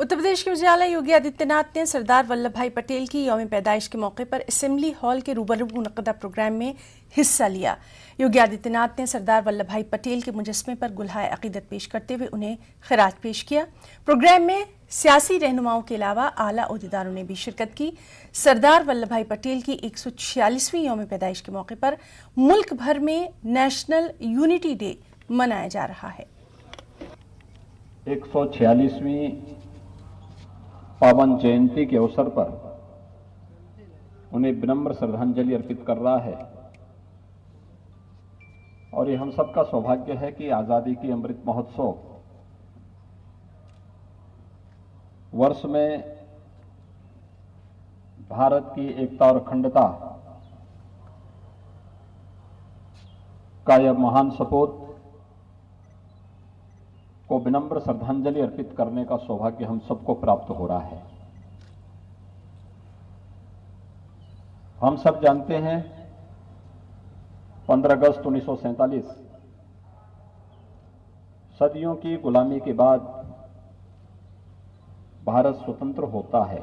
उत्तर प्रदेश के विजयालय योगी आदित्यनाथ ने सरदार वल्लभ भाई पटेल की यौम पैदाइश के मौके पर असेंबली हॉल के रूबरू मुनक्कदा प्रोग्राम में हिस्सा लिया। योगी आदित्यनाथ ने सरदार वल्लभ भाई पटेल के मुजस्समे पर गुलहाए अकीदत पेश करते हुए उन्हें खिराज पेश किया। प्रोग्राम में सियासी रहनुमाओं के अलावा आला ओहदेदारों ने भी शिरकत की। सरदार वल्लभ भाई पटेल की 146वीं यौम पैदाइश के मौके पर मुल्क भर में नेशनल यूनिटी डे मनाया जा रहा है। 146वीं पावन जयंती के अवसर पर उन्हें विनम्र श्रद्धांजलि अर्पित कर रहा है और ये हम सबका सौभाग्य है कि आजादी की अमृत महोत्सव वर्ष में भारत की एकता और अखंडता का यह महान सपूत को विनम्र श्रद्धांजलि अर्पित करने का सौभाग्य हम सबको प्राप्त हो रहा है। हम सब जानते हैं 15 अगस्त 1947 सदियों की गुलामी के बाद भारत स्वतंत्र होता है।